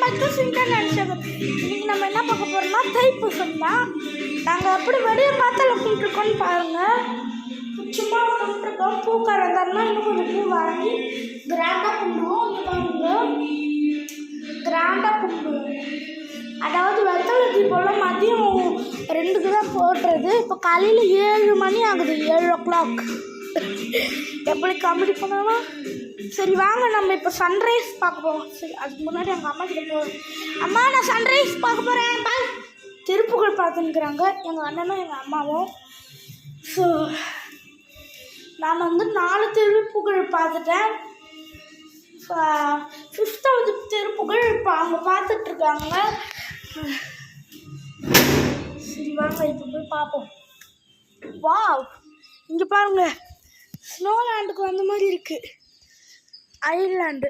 Back to singer நினச்சது. இன்னைக்கு நம்ம என்ன பார்க்க போகிறோம்னா தைப்பூசம் தான். நாங்கள் எப்படி வெளியே பார்த்தால கும்பிட்டுருக்கோன்னு பாருங்கள். சும்மா கும்பிட்டுருக்கோம். பூக்கார இருந்தாருன்னா இன்னும் கொஞ்சம் பூ வாங்கி கிராண்டாக கும்பிடுவோம். இங்கே பாருங்க, கிராண்டாக கும்பிடுவோம். அதாவது வெத்தலை தீபம்லாம் மதியம் 2க்கு தான் போடுறது. இப்போ காலையில் 7 மணி ஆகுது, 7 o'clock. எப்படி காமெடி பண்ணலாம்? சரி வாங்க நம்ம இப்போ சன்ரைஸ் பார்க்க போவோம். சரி அதுக்கு முன்னாடி எங்கள் அம்மா கிட்ட போவோம். அம்மா நான் சன்ரைஸ் பார்க்க போகிறேன் பாய். திருப்புகழ் பார்த்துன்னுக்குறாங்க எங்கள் அண்ணனும் எங்கள் அம்மாவும். ஸோ நான் வந்து 4 திருப்புகழ் பார்த்துட்டேன். 5th திருப்புகழ் இப்போ அவங்க பார்த்துட்ருக்காங்க. சரி வாங்க இப்போ போய் பார்ப்போம். வாவ், இங்கே பாருங்க, ஸ்னோலேண்டுக்கு வந்த மாதிரி இருக்குது. ஐலாண்டு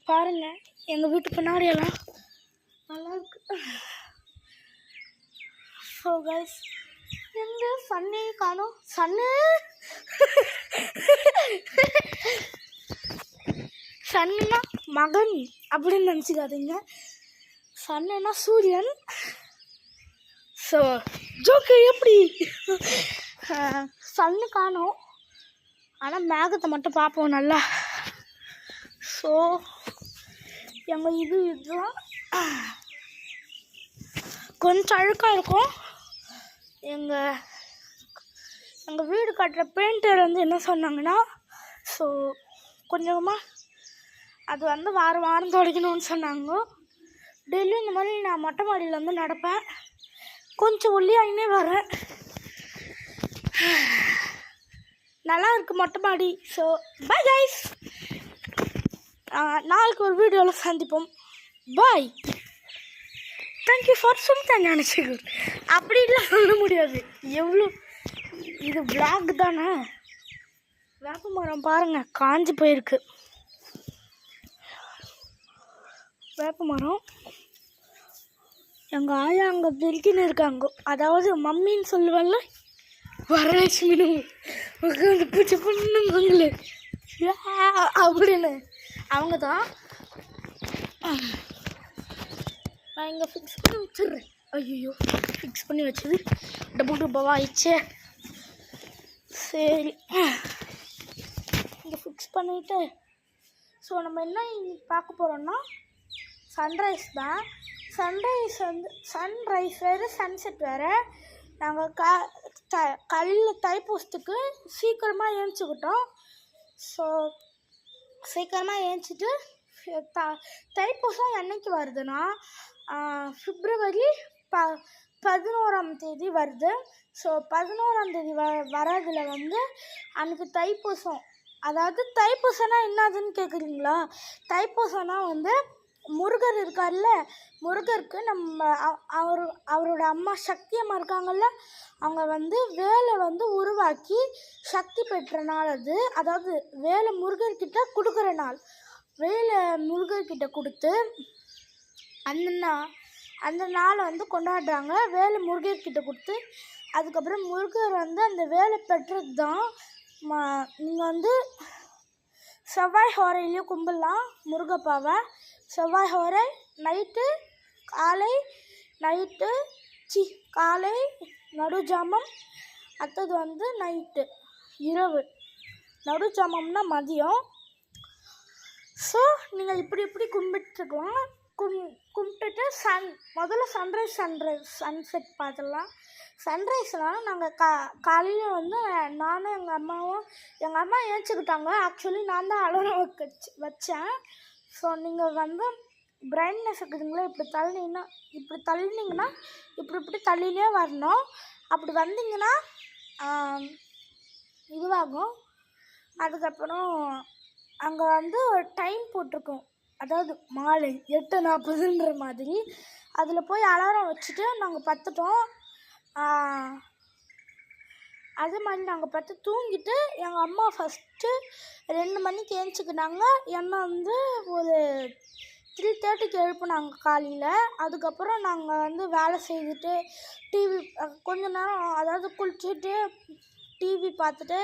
பாருங்கள், எங்கள் வீட்டு பின்னாடியெல்லாம் நல்லாயிருக்கு. ஸோ கைஸ், எங்கே சன்னே காணோம். சன்னுனா மகன் அப்படின்னு நினச்சிக்காதீங்க. சன்னுனா சூரியன். ஸோ ஜோக்கு எப்படி சன்னு காணோம், ஆனால் மேகத்தை மட்டும் பார்ப்போம் நல்லா. ஸோ எங்கள் இதுதான் கொஞ்சம் அழுக்காக இருக்கும். எங்கள் வீடு கட்டுற பெயிண்டர் வந்து என்ன சொன்னாங்கன்னா, ஸோ கொஞ்சமாக அது வந்து வாரம் துடைக்கணும்னு சொன்னாங்க. டெய்லியும் இந்த மாதிரி நான் மொட்டை மாடியில் வந்து நடப்பேன். கொஞ்சம் ஒல்லியாகினே வரேன். நல்லா இருக்குது மொட்டை மாடி. ஸோ பை கைஸ், நாளைக்கு ஒரு வீடியோவில் சந்திப்போம். பாய். தேங்க்யூ ஃபார் சும்தா ஞானசேகர். அப்படிலாம் சொல்ல முடியாது. எவ்வளோ இது விளாக் தானே. வேப்ப மரம் பாருங்கள் காஞ்சி போயிருக்கு. வேப்ப மரம் எங்கள் ஆயா அங்கே பெருக்கின்னு இருக்காங்க. அதாவது மம்மின்னு சொல்லுவாங்கல்ல, வரலட்சுமின்னு உட்காந்து பூச்சி பண்ணுங்களே அப்படின்னு அவங்க தான். நான் இங்கே ஃபிக்ஸ் பண்ணி வச்சிடுறேன். ஐயோ, ஃபிக்ஸ் பண்ணி வச்சது டபுள் ஆயிடுச்சே. சரி இங்கே ஃபிக்ஸ் பண்ணிவிட்டு, ஸோ நம்ம என்ன பார்க்க போகிறோன்னா சன்ரைஸ் தான். சன்ரைஸ் வேறு சன்செட் வேறு. நாங்கள் தைப்பூசத்துக்கு சீக்கிரமாக ஏஞ்சிக்கிட்டோம். ஸோ சீக்கிரமாக ஏஞ்சிட்டு தைப்பூசம் என்னைக்கு வருதுன்னா February 11 வருது. ஸோ 11 வரதில் வந்து அன்றைக்கி தைப்பூசம். அதாவது தைப்பூசம்னா என்னதுன்னு கேட்குறீங்களா? தைப்பூசம்னா வந்து முருகர் இருக்கார்ல, முருகருக்கு நம்ம அவரோட அம்மா சக்தி அம்மா இருக்காங்கல்ல, அவங்க வந்து வேலை வந்து உருவாக்கி சக்தி பெற்ற நாள் அது. அதாவது வேலை முருகர்கிட்ட கொடுக்குற நாள். வேலை முருகர்கிட்ட கொடுத்து அந்த நாளை வந்து கொண்டாடுறாங்க. வேலை முருகர்கிட்ட கொடுத்து அதுக்கப்புறம் முருகர் வந்து அந்த வேலை பெற்றது தான். நீங்கள் வந்து செவ்வாய் ஹோரையிலையும் கும்பிடலாம் முருகப்பாவை. செவ்வாய் ஹோரை காலை நடுஜாமம், அடுத்தது வந்து நைட்டு இரவு. நடுஜாமம்னா மதியம். ஸோ நீங்கள் இப்படி கும்பிட்டுருக்கலாம். கும்பிட்டுட்டு முதல்ல சன்செட் பார்த்துடலாம். சன்ரைஸ்னால் நாங்கள் காலையில் வந்து நானும் எங்கள் அம்மா ஏஞ்சிக்கிட்டாங்க. ஆக்சுவலி நான் தான் அலாரம் வச்சேன். ஸோ நீங்கள் வந்து பிரைட்னஸ் இருக்குதுங்களா, இப்படி தள்ளினீங்கன்னா இப்படி தள்ளினே வரணும். அப்படி வந்தீங்கன்னா இதுவாகும். அதுக்கப்புறம் அங்கே வந்து ஒரு டைம் போட்டிருக்கோம், அதாவது மாலை 8:40 மாதிரி. அதில் போய் அலாரம் வச்சுட்டு நாங்கள் பத்துட்டோம். அது மாதிரி நாங்கள் பார்த்து தூங்கிட்டு எங்கள் அம்மா ஃபஸ்ட்டு 2 மணிக்கு ஏஞ்சிக்கிட்டாங்க. என்னை வந்து ஒரு 3:30க்கு எழுப்புனாங்க காலையில். அதுக்கப்புறம் நாங்கள் வந்து வேலை செய்துட்டு டிவி கொஞ்ச நேரம், அதாவது குளிச்சுட்டு டிவி பார்த்துட்டு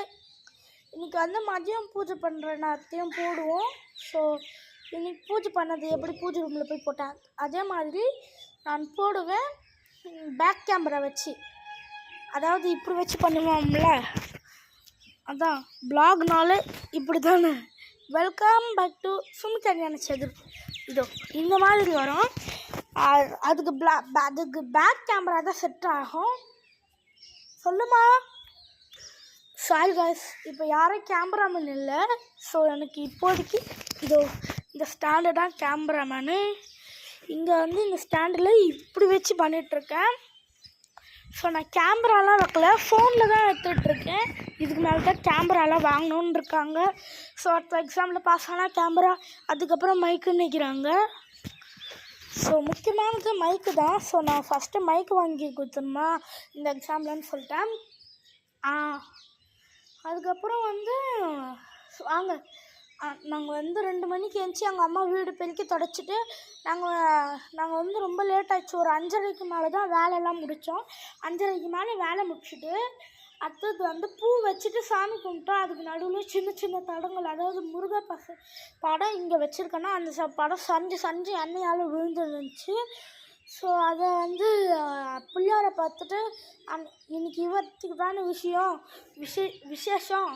இன்றைக்கி வந்து மதியம் பூஜை பண்ணுற நேரத்தையும் போடுவோம். ஸோ இன்னைக்கு பூஜை பண்ணது எப்படி பூஜை ரூமில் போய் போட்டேன் அதே மாதிரி நான் போடுவேன் பேக் கேமரா வச்சு. அதாவது இப்படி வச்சு பண்ணுவோம்ல, அதான் ப்ளாக்னாலே இப்படி தானே. வெல்கம் பேக் டு சுமிதன்யான சேனல். இதோ இந்த மாதிரி வரும். அதுக்கு பேக் கேமரா தான் செட் ஆகும். சொல்லுமா? சாரி காய்ஸ், இப்போ யாரும் கேமராமேன் இல்லை. ஸோ எனக்கு இப்போதைக்கு இதோ இந்த ஸ்டாண்டு தான் கேமராமேனு. இங்கே வந்து இந்த ஸ்டாண்டில் இப்படி வச்சு பண்ணிகிட்ருக்கேன். ஸோ நான் கேமராலாம் வைக்கல, ஃபோனில் தான் எடுத்துகிட்ருக்கேன். இதுக்கு மேலே தான் கேமராலாம் வாங்கணுன்னு இருக்காங்க. ஸோ அடுத்த எக்ஸாமில் பாஸ் ஆனால் கேமரா, அதுக்கப்புறம் மைக்குன்னு நிற்கிறாங்க. ஸோ முக்கியமானது மைக்கு தான். ஸோ நான் ஃபஸ்ட்டு மைக்கு வாங்கி கொடுத்துருமா இந்த எக்ஸாம்லன்னு சொல்லிட்டேன். அதுக்கப்புறம் வந்து வாங்க, நாங்கள் வந்து 2 மணிக்கு எழுந்துச்சி எங்கள் அம்மா வீடு பெருக்கி தொடச்சிட்டு நாங்கள் வந்து ரொம்ப லேட் ஆகிடுச்சு. ஒரு 5:30க்கு மேலே தான் வேலையெல்லாம் முடித்தோம். 5:30க்கு மேலே வேலை முடிச்சுட்டு அடுத்தது வந்து பூ வச்சுட்டு சாமி கும்பிட்டோம். அதுக்கு நடுவில் சின்ன சின்ன தடங்கள், அதாவது முருகா படம் இங்கே வச்சுருக்கேன்னா அந்த படம் சஞ்சு எண்ணெயால் விழுந்துருந்துச்சு. ஸோ அதை வந்து பிள்ளையாரை பார்த்துட்டு இன்னைக்கு இவத்துக்கு தானே விசேஷம்,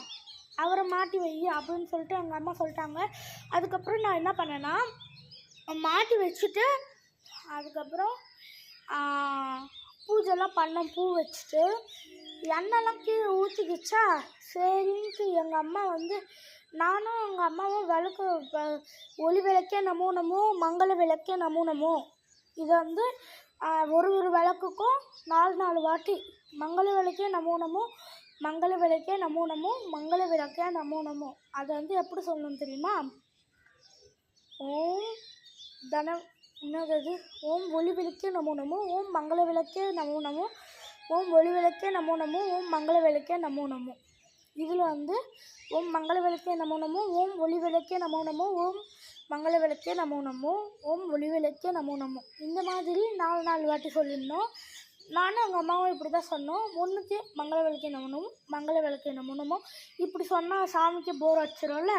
அவரை மாட்டி வை அப்படின்னு சொல்லிட்டு எங்கள் அம்மா சொல்லிட்டாங்க. அதுக்கப்புறம் நான் என்ன பண்ணேன்னா மாட்டி வச்சுட்டு அதுக்கப்புறம் பூஜைலாம் பண்ணோம். பூ வச்சுட்டு எண்ணெய்லாம் கீழே ஊற்றிக்கிச்சா, சரின்ட்டு எங்கள் அம்மா வந்து நானும் எங்கள் அம்மாவும் விளக்கு ஒளி விளக்கே நமோ நமோ மங்கள விளக்கே நமோ நமோ இதை வந்து ஒரு விளக்குக்கும் 4 வாட்டி மங்கள விளக்கே நமோ நமோ மங்கள விளக்கே நமோ நமோ மங்கள விளக்கே நமோ நமோ. அதை வந்து எப்படி சொல்லணும் தெரியுமா? ஓம் என்னது ஓம் ஒளி விளக்கே நமோ நமோ ஓம் மங்கள விளக்கே நமோ நமோ ஓம் ஒளி விளக்கே நமோ நமோ ஓம் மங்கள விளக்கே நமோ நமோ. இதில் வந்து ஓம் மங்கள விளக்கே நமோ நமோ ஓம் ஒளி விளக்கே நமோ நமோ ஓம் மங்கள விளக்கே நமோ நமோ ஓம் ஒளி விளக்கே நமோ நமோ. இந்த மாதிரி 4 வாட்டி சொல்லியிருந்தோம். நானும் எங்கள் அம்மாவும் இப்படி தான் சொன்னோம். ஒன்றுக்கு மங்கள விளக்கே நமோ நமோ மங்கள விளக்கே நமோ நமோ. இப்படி சொன்னால் சாமிக்கு போர் வச்சிரும்ல,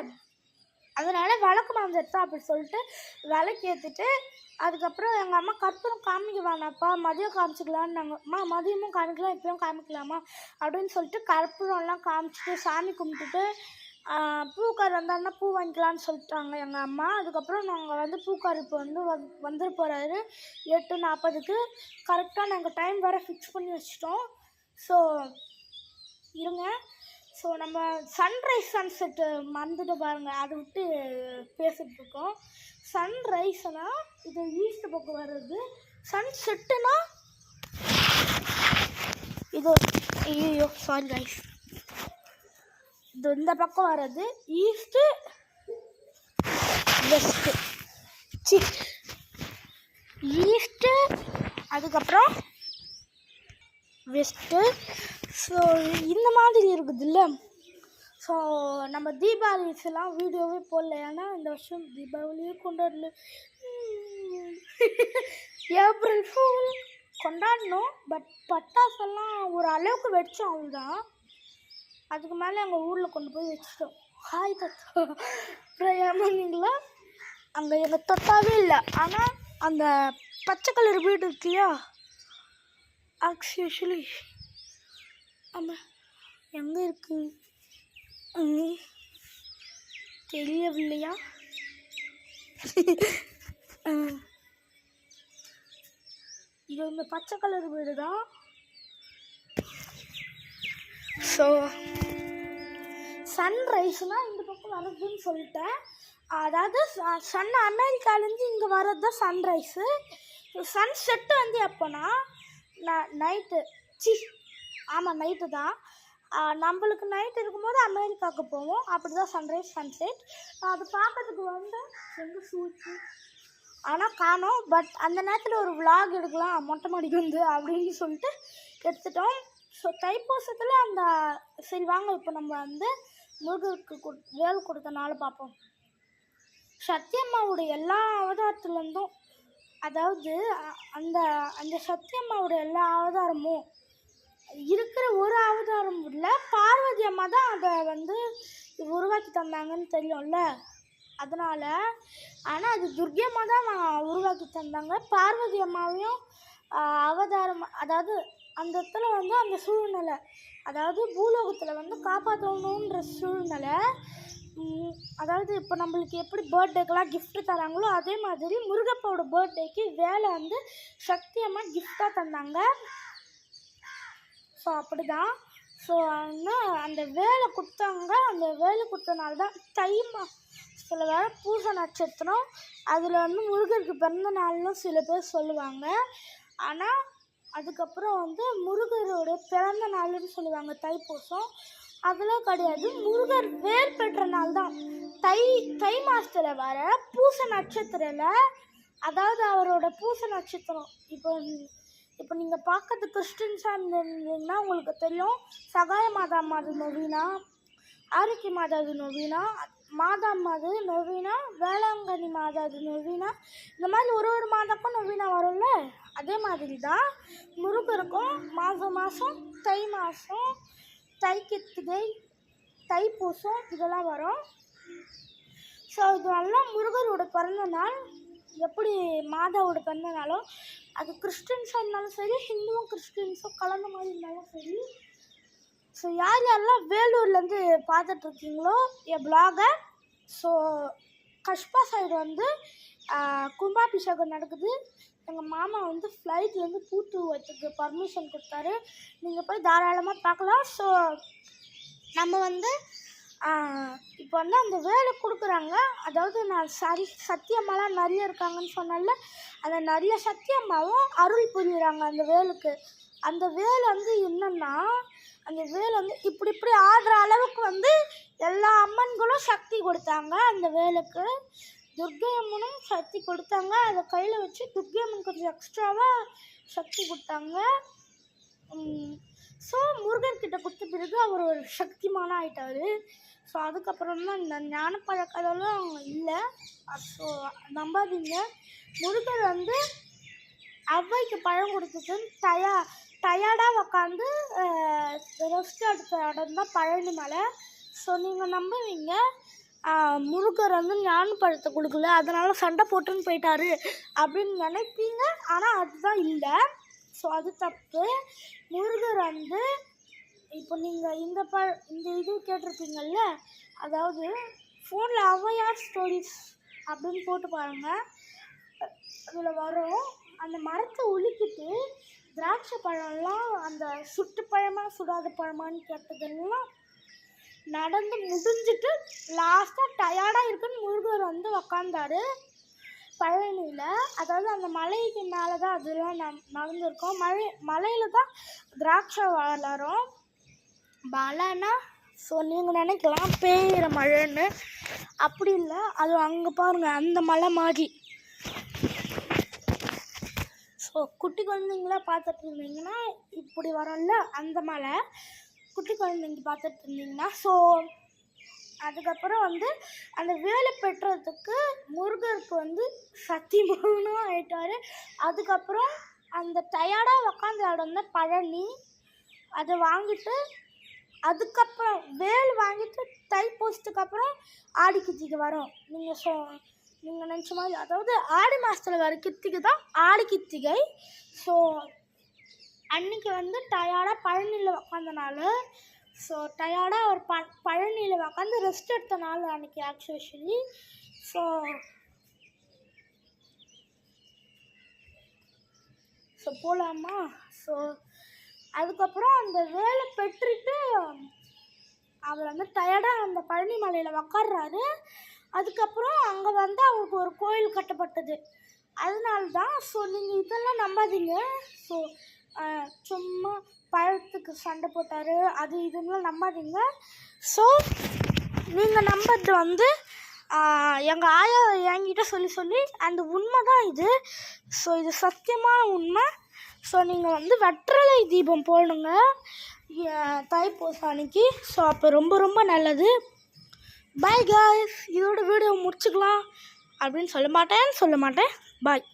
அதனால் விளக்கு மாஞ்சு எடுத்தா அப்படி சொல்லிட்டு விளக்கு ஏற்றிட்டு அதுக்கப்புறம் எங்கள் அம்மா கற்பூரம் காமிக்க வேணாப்பா, மதியம் காமிச்சிக்கலான்னு மதியமும் காமிக்கலாம் இப்போயும் காமிக்கலாமா அப்படின்னு சொல்லிட்டு கற்பூரம்லாம் காமிச்சிட்டு சாமி கும்பிட்டுட்டு பூக்கார் வந்தாருன்னா பூ வாங்கிக்கலான்னு சொல்லிட்டாங்க எங்கள் அம்மா. அதுக்கப்புறம் நாங்கள் வந்து பூக்கார் இப்போ வந்து வந்துட்டு போகிறாரு 8:40க்கு கரெக்டாக. நாங்கள் டைம் வேறு ஃபிக்ஸ் பண்ணி வச்சிட்டோம். ஸோ இருங்க, ஸோ நம்ம சன்ரைஸ் சன்செட்டு மறந்துட்டு பாருங்கள், அதை விட்டு பேசிகிட்டு இருக்கோம். சன்ரைஸ்னால் இது ஈஸ்ட் பக்கம் வர்றது, சன்செட்டுனா இது ஐயோ சாரி ரைஸ், இது இந்த பக்கம் வர்றது ஈஸ்ட்டு வெஸ்ட்டு ஈஸ்ட்டு அதுக்கப்புறம் வெஸ்ட்டு. ஸோ இந்த மாதிரி இருக்குதுல்ல. ஸோ நம்ம தீபாவளிஸ்லாம் வீடியோவே போடல, ஏன்னா இந்த வருஷம் தீபாவளியே கொண்டாடல. ஏப்ரல் ஃபுல் கொண்டாடணும், பட் பட்டாசெல்லாம் ஒரு அளவுக்கு வெடித்தோம், அவ்வளோதான். அதுக்கு மேலே எங்கள் ஊரில் கொண்டு போய் வச்சுட்டோம். ஹாய் தத்தா பிரயாமங்களா, அங்கே எங்கள் தொட்டாவே இல்லை. ஆனால் அந்த பச்சை கலர் வீடு இருக்கு இல்லையா, ஆக்சுவலி ஆமாம் எங்கே இருக்குது தெரியவில்லையா? இது இந்த பச்சை கலர் வீடு தான். ஸோ சன்ரைஸ்னால் இந்த பக்கம் வர்றதுன்னு சொல்லிட்டேன். அதாவது அமெரிக்காலேருந்து இங்கே வர்றது தான் சன்ரைஸு. சன்செட்டு வந்து எப்போனா நைட்டு ஆமாம் நைட்டு தான். நம்மளுக்கு நைட் இருக்கும்போது அமெரிக்காவுக்கு போவோம். அப்படி தான் சன்ரைஸ் சன்செட். அது பார்க்கறதுக்கு வந்து எங்கே சூச்சு ஆனால் காணோம். பட் அந்த நேரத்தில் ஒரு விளாக் எடுக்கலாம் மொட்டை மாடிக்கு வந்து அப்படின்னு சொல்லிட்டு எடுத்துட்டோம். ஸோ தைப்பூசத்தில் அந்த சரி வாங்க இப்போ நம்ம வந்து முருகருக்கு வேல் கொடுத்தனால பார்ப்போம். சத்தியம்மாவோட எல்லா அவதாரத்துலேருந்தும், அதாவது அந்த அந்த சத்தியம்மாவோட எல்லா அவதாரமும் இருக்கிற ஒரு அவதாரம் இல்லை, பார்வதி அம்மா தான் அதை வந்து உருவாக்கி தந்தாங்கன்னு தெரியும்ல. அதனால் ஆனால் அது துர்க்கை அம்மா தான் உருவாக்கி தந்தாங்க. பார்வதி அம்மாவையும் அவதாரம், அதாவது அந்த இடத்துல வந்து அந்த சூழ்நிலை, அதாவது பூலோகத்தில் வந்து காப்பாற்றணுன்ற சூழ்நிலை. அதாவது இப்போ நம்மளுக்கு எப்படி பர்த்டேக்கெலாம் கிஃப்ட்டு தராங்களோ அதே மாதிரி முருகப்பாவோட பர்த்டேக்கு வேலை வந்து சக்தி அம்மா கிஃப்டாக தந்தாங்க. ஸோ அப்படி தான். ஸோ அந்த வேலை கொடுத்தாங்க. அந்த வேலை கொடுத்தனால தான் தை மாதத்தில் வர பூச நட்சத்திரம், அதில் வந்து முருகருக்கு பிறந்த நாள்னு சில பேர் சொல்லுவாங்க. ஆனால் அதுக்கப்புறம் வந்து முருகரோட பிறந்த நாள்னு சொல்லுவாங்க தைப்பூசம். அதெல்லாம் கிடையாது. முருகர் வேர் பெற்ற நாள் தான் தை மாதத்தில் வர பூச நட்சத்திரத்தில். அதாவது அவரோட பூச நட்சத்திரம் இப்போ நீங்கள் பார்க்கறது கிறிஸ்டின்ஸாக இருந்தீங்கன்னா உங்களுக்கு தெரியும், சகாய மாதா மாது நொவீனா, ஆரோக்கிய மாதாது நொவீனா, மாதா மாது நொவீனா, வேளாங்கண்ணி மாதாது நொவீனா, இந்த மாதிரி ஒரு மாதக்கும் நொவீனா வரும்ல. அதே மாதிரி தான் முருகருக்கும் மாதம் தை மாதம் தை கித்திகை தைப்பூசம் இதெல்லாம் வரும். ஸோ இதெல்லாம் முருகரோட பிறந்த நாள். எப்படி மாதாவோட பிறந்த நாளோ அது கிறிஸ்டின்ஸாக இருந்தாலும் சரி, ஹிந்துவும் கிறிஸ்டின்ஸும் கலந்த மாதிரி இருந்தாலும் சரி. ஸோ யாரெல்லாம் வேலூர்லேருந்து பார்த்துட்ருக்கீங்களோ என் பிளாகை, ஸோ கஷ்பா சைடு வந்து கும்பாபிஷேகம் நடக்குது. எங்கள் மாமா வந்து ஃப்ளைட்லேருந்து பூத்து வைக்கிறதுக்கு பர்மிஷன் கொடுத்தாரு. நீங்கள் போய் தாராளமாக பார்க்கலாம். ஸோ நம்ம வந்து இப்போ வந்து அந்த வேலை கொடுக்குறாங்க. அதாவது நான் சத்தியம்மாலாம் நிறைய இருக்காங்கன்னு சொன்னால அந்த நிறைய சத்தியம்மாவும் அருள் புரியுறாங்க அந்த வேலுக்கு. அந்த வேல் வந்து என்னென்னா, அந்த வேல் வந்து இப்படி ஆடுற அளவுக்கு வந்து எல்லா அம்மன்களும் சக்தி கொடுத்தாங்க அந்த வேலுக்கு. துர்க்கை அம்மனும் சக்தி கொடுத்தாங்க. அதை கையில் வச்சு துர்க்கை அம்மன் கொஞ்சம் எக்ஸ்ட்ராவாக சக்தி கொடுத்தாங்க. ஸோ முருகன்கிட்ட கொடுத்த பிறகு அவர் ஒரு சக்திமான ஆகிட்டார். ஸோ அதுக்கப்புறம் தான் இந்த ஞான பழக்கெல்லாம் இல்லை. ஸோ நம்பாதீங்க. முருகர் வந்து அவ்வைக்கு பழம் கொடுத்துட்டு டயர்டாக உக்காந்து ரெஸ்ட் எடுத்த இடம் தான் பழனி மலை. ஸோ நீங்கள் நம்புவீங்க, முருகர் வந்து ஞான பழத்தை கொடுக்கல அதனால் சண்டை போட்டுன்னு போயிட்டாரு அப்படின்னு நினைப்பீங்க. ஆனால் அதுதான் இல்லை. ஸோ அது தப்பு. முருகர் வந்து இப்போ நீங்கள் இந்த இது கேட்டிருப்பீங்கள்ல, அதாவது ஃபோனில் ஔவையார் ஸ்டோரிஸ் அப்படின்னு போட்டு பாருங்கள். அதில் வரும் அந்த மரத்தை உலுக்கிட்டு திராட்சை பழம்லாம் அந்த சுட்டு பழமா சுடாத பழமான்னு கேட்டதெல்லாம் நடந்து முடிஞ்சிட்டு லாஸ்ட்டாக டயர்டாக இருக்குன்னு முருகர் வந்து உக்காந்தாரு பழனியில். அதாவது அந்த மலைக்கு மேலே தான் அதெல்லாம் நடந்திருக்கோம். மலையில் தான் திராட்சை வளரும். மழைன்னா ஸோ நீங்கள் நினைக்கலாம் பெய்கிற மழைன்னு, அப்படி இல்லை. அது அங்கே பாருங்கள் அந்த மலை மாதிரி. ஸோ குட்டி குழந்தைங்களாம் பார்த்துட்டு இருந்தீங்கன்னா இப்படி வரும்ல அந்த மலை, குட்டி குழந்தைங்க பார்த்துட்டு இருந்தீங்கன்னா. ஸோ அதுக்கப்புறம் வந்து அந்த வேலை பெற்றதுக்கு முருகருக்கு வந்து சத்தியமானும் ஆயிட்டார். அதுக்கப்புறம் அந்த டயர்டாக உக்காந்த இடம் தான் பழனி. அதை வாங்கிட்டு அதுக்கப்புறம் வேல் வாங்கிட்டு தைப்பூசத்துக்கு அப்புறம் ஆடி கித்திகை வரும். நீங்கள் நினச்ச மாதிரி, அதாவது ஆடி மாதத்தில் வர கித்திகை தான் ஆடி கித்திகை. ஸோ அன்றைக்கி வந்து டயர்டாக பழனியில் உக்காந்தனால, ஸோ டயர்டாக அவர் பழனியில் உக்காந்து ரெஸ்ட் எடுத்த நாள் அன்றைக்கி ஆக்சுவலி. ஸோ போகலாமா? ஸோ அதுக்கப்புறம் அந்த வேலை பெற்றுட்டு அவர் வந்து டயர்டாக அந்த பழனி மலையில் உக்காடுறாரு. அதுக்கப்புறம் அங்கே வந்து அவருக்கு ஒரு கோயில் கட்டப்பட்டது. அதனால தான். ஸோ நீங்கள் இதெல்லாம் நம்பாதீங்க. ஸோ சும்மா பழத்துக்கு சண்டை போட்டார் அது இதுன்னு நம்பாதீங்க. ஸோ நீங்கள் நம்புறது வந்து எங்கள் ஆயா என்கிட்ட சொல்லி அந்த உண்மை தான் இது. ஸோ இது சத்தியமான உண்மை. ஸோ நீங்கள் வந்து வெற்றிலை தீபம் போடணுங்க தைப்பூசம் அன்னைக்கு. ஸோ அப்போ ரொம்ப ரொம்ப நல்லது. By guys. இதோட வீடியோ முடிச்சுக்கலாம் அப்படின்னு சொல்ல மாட்டேன். பாய்.